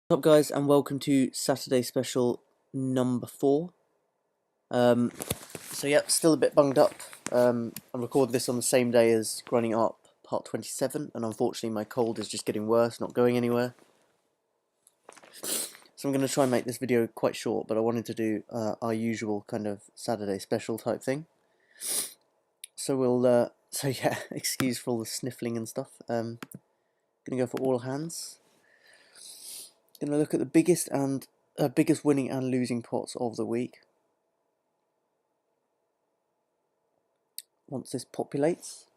What's up guys, and welcome to Saturday special number 4. So yeah, still a bit bunged up. I recorded this on the same day as Grinding Up part 27, and unfortunately my cold is just getting worse, not going anywhere. So I'm going to try and make this video quite short, but I wanted to do our usual kind of Saturday special type thing. So so yeah, excuse for all the sniffling and stuff. Gonna go for all hands. Gonna look at the biggest winning and losing pots of the week. Once this populates,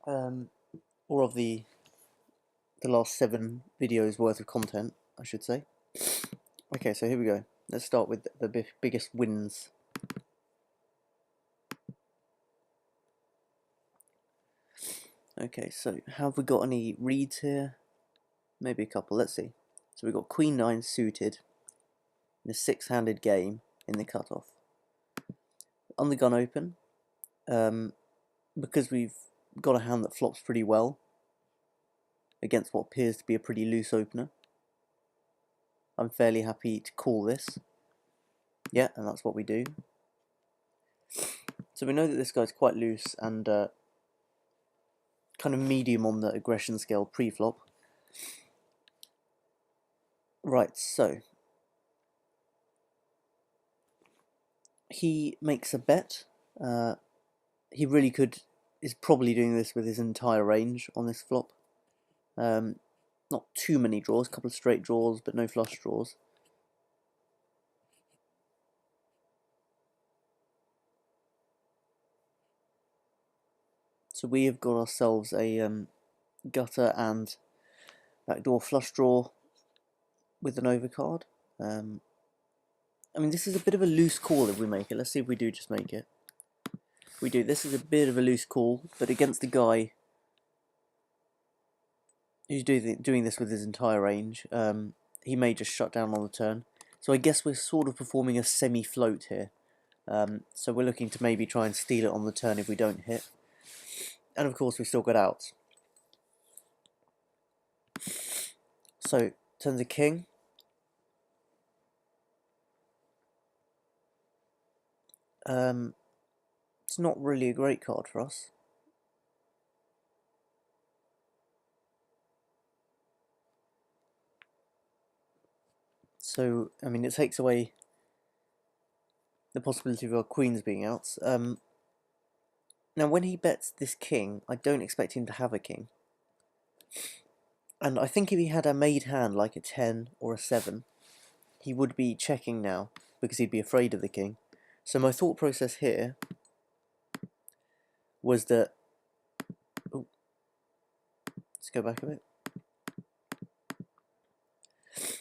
or of the last 7 videos worth of content, I should say. Okay, so here we go. Let's start with the biggest wins. Okay, so have we got any reads here? Maybe a couple. Let's see. So we've got Queen 9 suited in a 6-handed game in the cutoff. On the gun open, because we've got a hand that flops pretty well against what appears to be a pretty loose opener, I'm fairly happy to call this. Yeah, and that's what we do. So we know that this guy's quite loose and kind of medium on the aggression scale pre-flop. Right, so he makes a bet. He really is probably doing this with his entire range on this flop. Not too many draws, a couple of straight draws, but no flush draws. So we have got ourselves a gutter and backdoor flush draw with an overcard. I mean, this is a bit of a loose call if we make it. Let's see if we do just make it. If we do, this is a bit of a loose call, but against the guy who's doing this with his entire range, he may just shut down on the turn. So I guess we're sort of performing a semi-float here. So we're looking to maybe try and steal it on the turn if we don't hit. And of course we still got outs. So, turns a king. It's not really a great card for us. So, I mean, it takes away the possibility of our queens being outs. Now, when he bets this king, I don't expect him to have a king. And I think if he had a made hand like a 10 or a 7, he would be checking now because he'd be afraid of the king. So my thought process here was that... Oh, let's go back a bit.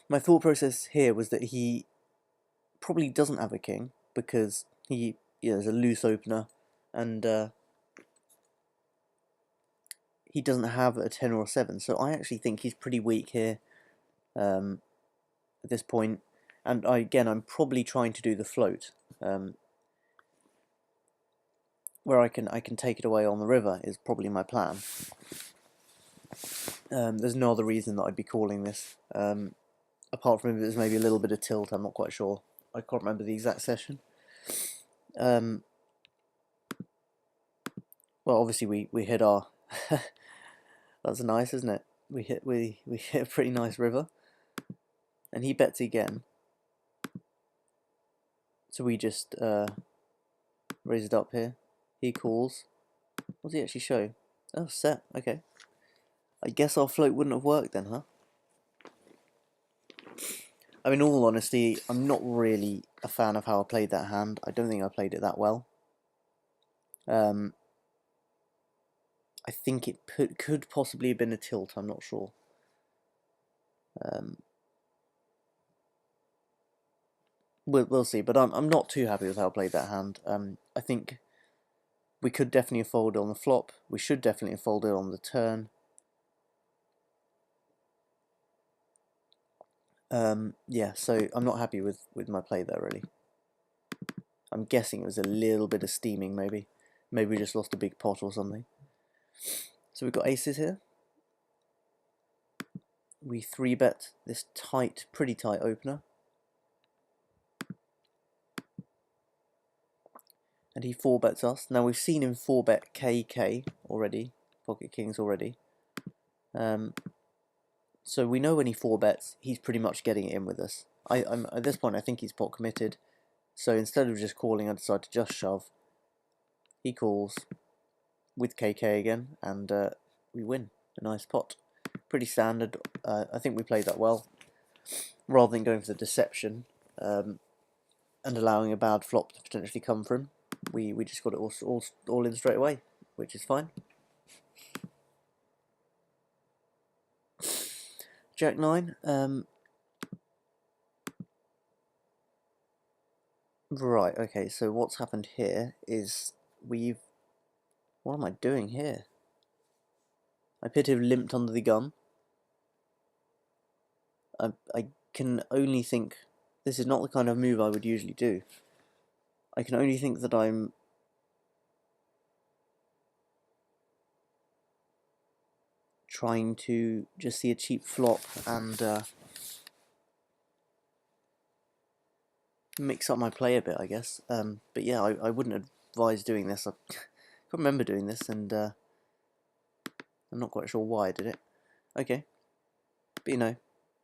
My thought process here was that he probably doesn't have a king because he is a loose opener and he doesn't have a 10 or a 7. So I actually think he's pretty weak here at this point. And again, I'm probably trying to do the float, where I can take it away on the river is probably my plan. There's no other reason that I'd be calling this, apart from if there's maybe a little bit of tilt. I'm not quite sure. I can't remember the exact session. Well, obviously we hit our. That's nice, isn't it? We hit a pretty nice river, and he bets again. So we just raise it up here. He calls. What does he actually show? Oh, set. Okay. I guess our float wouldn't have worked then, huh? I mean, in all honesty, I'm not really a fan of how I played that hand. I don't think I played it that well. I think it could possibly have been a tilt. I'm not sure. We'll see. But I'm not too happy with how I played that hand. I think we could definitely have folded on the flop. We should definitely have folded on the turn. Yeah, so I'm not happy with my play there, really. I'm guessing it was a little bit of steaming, maybe. Maybe we just lost a big pot or something. So we've got aces here. We 3-bet this pretty tight opener. And he 4-bets us. Now we've seen him 4-bet KK already, pocket kings already. So we know when he 4-bets, he's pretty much getting it in with us. I'm at this point, I think he's pot committed. So instead of just calling, I decide to just shove. He calls with KK again, and we win a nice pot. Pretty standard. I think we played that well. Rather than going for the deception and allowing a bad flop to potentially come from, we just got it all in straight away, which is fine. Jack 9. Right, okay, so what's happened here is what am I doing here? I appear to have limped under the gun. I can only think, this is not the kind of move I would usually do. I can only think that I'm trying to just see a cheap flop and mix up my play a bit, I guess. But yeah, I wouldn't advise doing this. I can't remember doing this, and I'm not quite sure why I did it. Okay, but you know,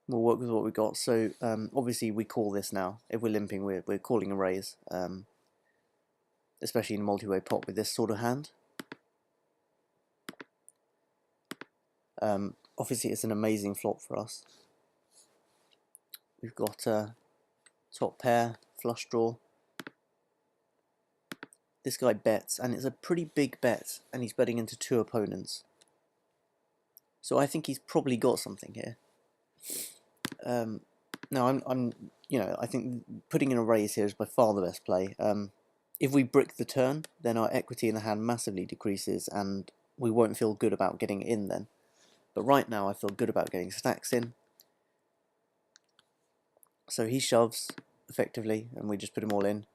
we'll work with what we got. So obviously we call this now. If we're limping, we're calling a raise, especially in multi-way pot with this sort of hand. Obviously it's an amazing flop for us. We've got top pair, flush draw. This guy bets, and it's a pretty big bet, and he's betting into 2 opponents. So I think he's probably got something here. Now I think putting in a raise here is by far the best play. If we brick the turn, then our equity in the hand massively decreases, and we won't feel good about getting it in then. But right now I feel good about getting stacks in. So he shoves, effectively, and we just put him all in.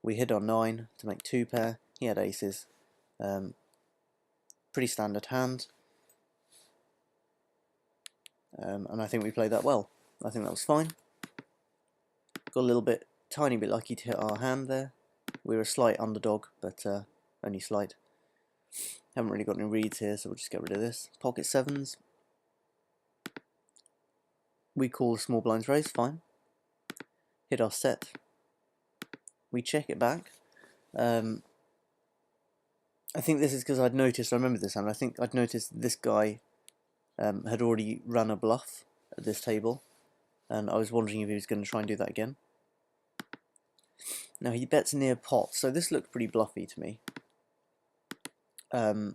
We hit on 9 to make 2 pair. He had aces. Pretty standard hand. And I think we played that well. I think that was fine. Got a little bit, tiny bit lucky to hit our hand there. We were a slight underdog, but only slight. Haven't really got any reads here, so we'll just get rid of this. Pocket 7s. We call the small blinds raise, fine. Hit our set. We check it back. I think this is because I remember this hand, I think I'd noticed this guy had already run a bluff at this table, and I was wondering if he was going to try and do that again. Now he bets near pot, so this looked pretty bluffy to me. I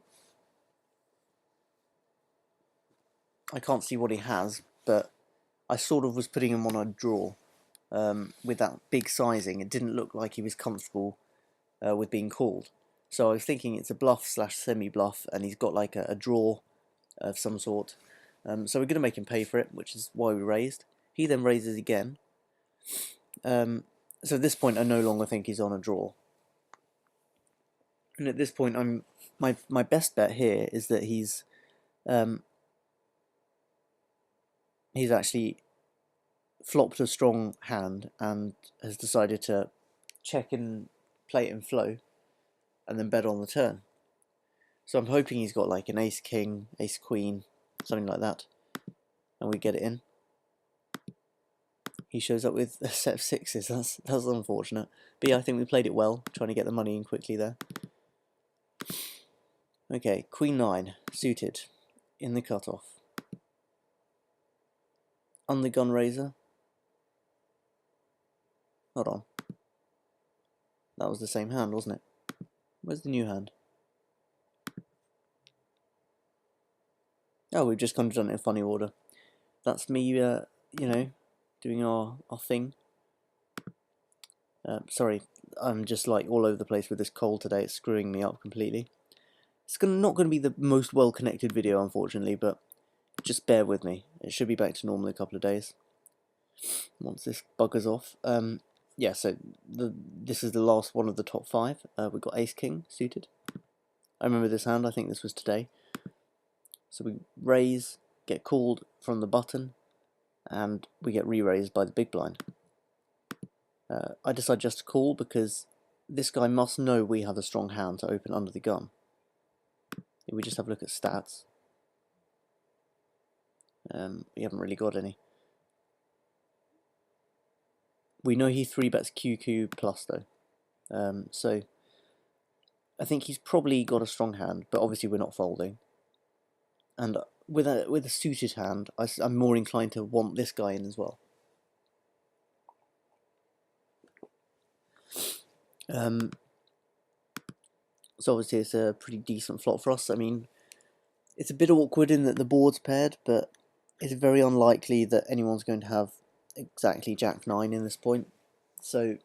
can't see what he has, but I sort of was putting him on a draw. With that big sizing, it didn't look like he was comfortable with being called. So I was thinking it's a bluff slash semi-bluff, and he's got like a draw of some sort. So we're going to make him pay for it, which is why we raised. He then raises again. So at this point I no longer think he's on a draw. And at this point my best bet here is that he's actually flopped a strong hand and has decided to check and play it in flow and then bet on the turn. So I'm hoping he's got like an ace king, ace queen, something like that, and we get it in. He shows up with a set of 6s. That's unfortunate, but yeah, I think we played it well, trying to get the money in quickly there. Okay, queen 9 suited in the cutoff. On the gun raiser. Hold on. That was the same hand, wasn't it? Where's the new hand? Oh, we've just kind of done it in funny order. That's me, you know, doing our thing. Sorry, I'm just like all over the place with this cold today. It's screwing me up completely. It's not going to be the most well-connected video, unfortunately, but just bear with me. It should be back to normal in a couple of days once this buggers off. Yeah, so this is the last one of the top 5. We've got ace king suited. I remember this hand. I think this was today. So we raise, get called from the button, and we get re-raised by the big blind. I decide just to call because this guy must know we have a strong hand to open under the gun. If we just have a look at stats, we haven't really got any. We know he 3-bets QQ plus though, so I think he's probably got a strong hand, but obviously we're not folding. And with a suited hand, I'm more inclined to want this guy in as well. So obviously it's a pretty decent flop for us. I mean, it's a bit awkward in that the board's paired, but it's very unlikely that anyone's going to have exactly Jack 9 in this point. So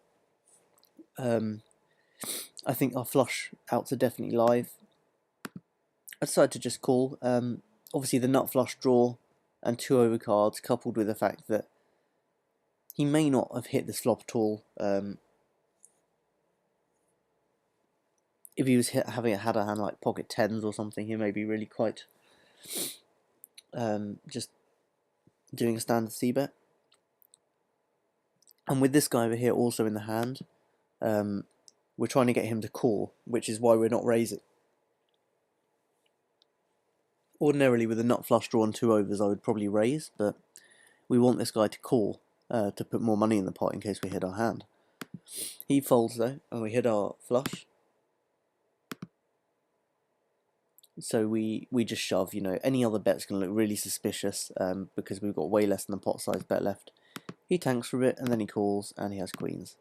I think our flush outs are definitely live. I decided to just call. Obviously the nut flush draw and 2 overcards, coupled with the fact that he may not have hit this flop at all. If he was having had a hand like pocket 10s or something, he may be really quite just doing a standard c-bet. And with this guy over here also in the hand, we're trying to get him to call, which is why we're not raising. Ordinarily with a nut flush draw and 2 overs I would probably raise, but we want this guy to call to put more money in the pot in case we hit our hand. He folds though, and we hit our flush. So we just shove, you know, any other bet's going to look really suspicious because we've got way less than the pot size bet left. He tanks for a bit and then he calls and he has queens.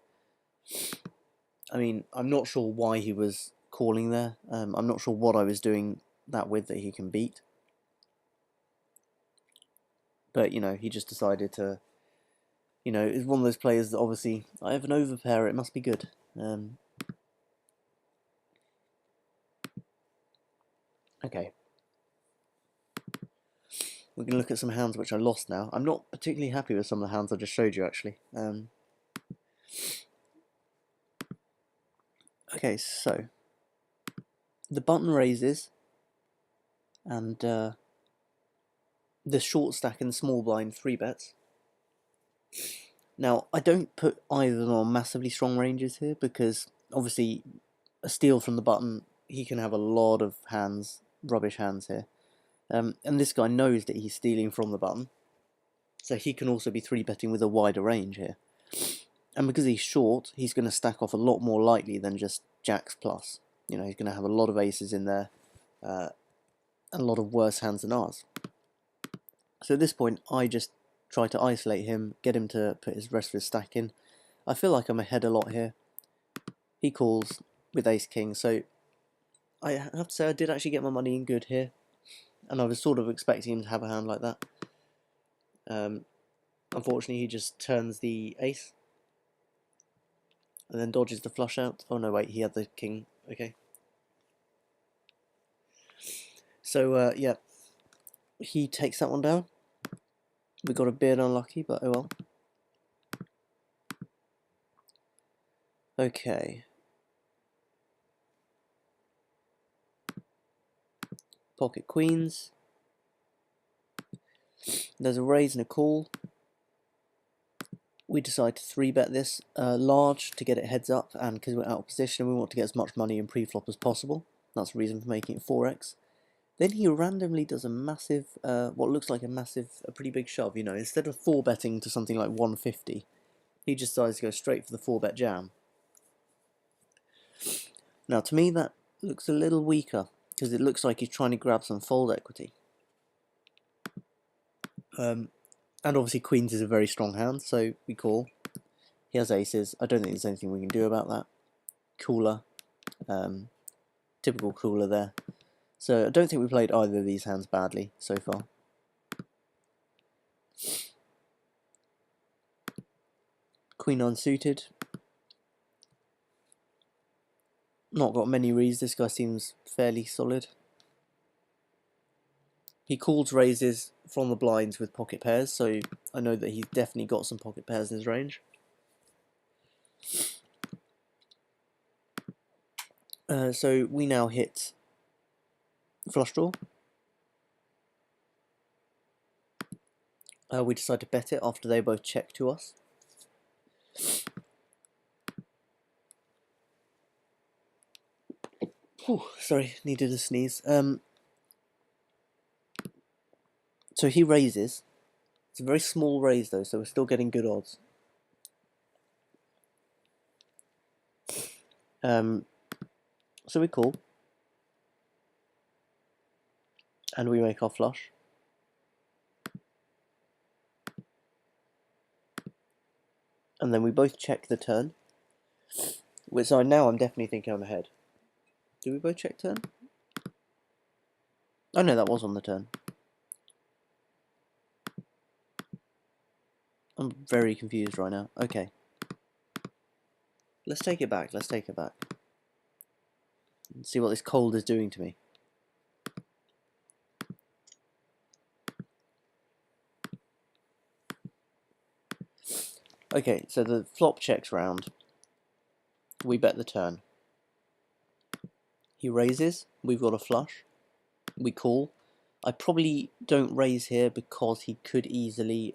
I mean, I'm not sure why he was calling there. I'm not sure what I was doing that with that he can beat. But, you know, he just decided to, you know, is one of those players that obviously, I have an overpair, it must be good. Okay. We're going to look at some hands which I lost now. I'm not particularly happy with some of the hands I just showed you, actually. Okay, so the button raises, and the short stack and small blind 3-bets. Now, I don't put either on massively strong ranges here because obviously a steal from the button, he can have a lot of hands, rubbish hands here. And this guy knows that he's stealing from the button, so he can also be 3-betting with a wider range here. And because he's short, he's going to stack off a lot more lightly than just jacks plus. You know, he's going to have a lot of aces in there, and a lot of worse hands than ours. So at this point, I just try to isolate him, get him to put his rest of his stack in. I feel like I'm ahead a lot here. He calls with ace-king, so I have to say I did actually get my money in good here. And I was sort of expecting him to have a hand like that. Unfortunately, he just turns the ace. And then dodges the flush out. Oh no, wait, he had the king. Okay. So, yeah. He takes that one down. We got a bit unlucky, but oh well. Okay. Pocket queens. There's a raise and a call. We decide to 3-bet this large to get it heads up, and because we're out of position, we want to get as much money in pre-flop as possible. That's the reason for making it 4x. Then he randomly does a massive, what looks like a pretty big shove, you know. Instead of 4-betting to something like 150, he just decides to go straight for the 4-bet jam. Now, to me, that looks a little weaker, because it looks like he's trying to grab some fold equity. And obviously queens is a very strong hand, so we call. He has aces. I don't think there's anything we can do about that. Cooler. Typical cooler there. So I don't think we played either of these hands badly so far. Queen unsuited. Not got many reads. This guy seems fairly solid. He calls raises from the blinds with pocket pairs, so I know that he's definitely got some pocket pairs in his range. So we now hit flush draw. we decide to bet it after they both check to us. Whew, sorry, needed a sneeze. So he raises. It's a very small raise though, so we're still getting good odds. So we call, and we make our flush. And then we both check the turn. So now I'm definitely thinking I'm ahead. Do we both check turn? Oh no, that was on the turn. I'm very confused right now. Okay. Let's take it back, let's take it back. Let's see what this cold is doing to me. Okay, so the flop checks round. We bet the turn. He raises, we've got a flush. We call. I probably don't raise here because he could easily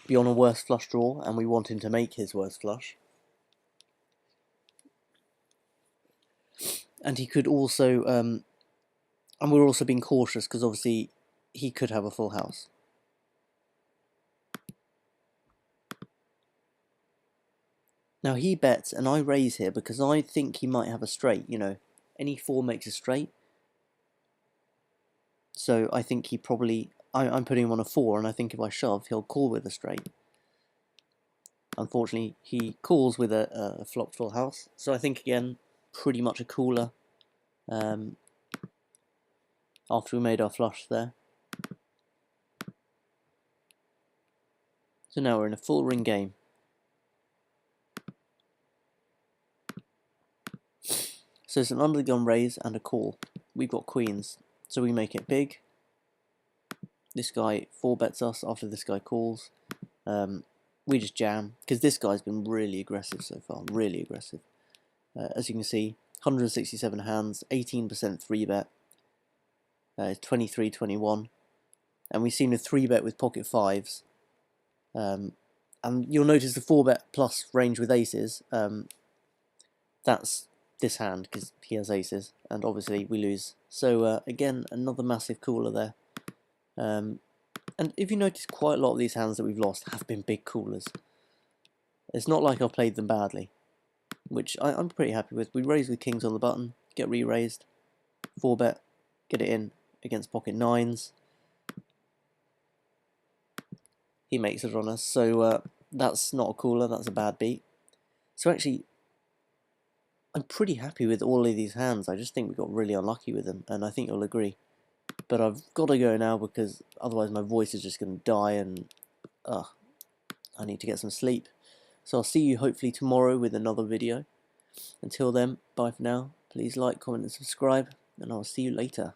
be on a worse flush draw, and we want him to make his worst flush. And he could also, and we're also being cautious because obviously he could have a full house. Now he bets and I raise here because I think he might have a straight, you know, any 4 makes a straight. So I think he probably, I'm putting him on a 4, and I think if I shove, he'll call with a straight. Unfortunately, he calls with a flopped full house. So I think, again, pretty much a cooler after we made our flush there. So now we're in a full ring game. So it's an under the gun raise and a call. We've got queens, so we make it big. This guy 4-bets us after this guy calls. We just jam, because this guy's been really aggressive so far, really aggressive. As you can see, 167 hands, 18% 3-bet, 23-21, and we seem to 3-bet with pocket 5s. And you'll notice the 4-bet plus range with aces, that's this hand, because he has aces, and obviously we lose. So again, another massive cooler there. And if you notice, quite a lot of these hands that we've lost have been big coolers. It's not like I've played them badly, which I'm pretty happy with. We raise with kings on the button, get re-raised, 4-bet, get it in against pocket 9s. He makes it on us, so that's not a cooler, that's a bad beat. So actually, I'm pretty happy with all of these hands. I just think we got really unlucky with them, and I think you'll agree. But I've got to go now because otherwise my voice is just going to die, and I need to get some sleep. So I'll see you hopefully tomorrow with another video. Until then, bye for now. Please like, comment and subscribe, and I'll see you later.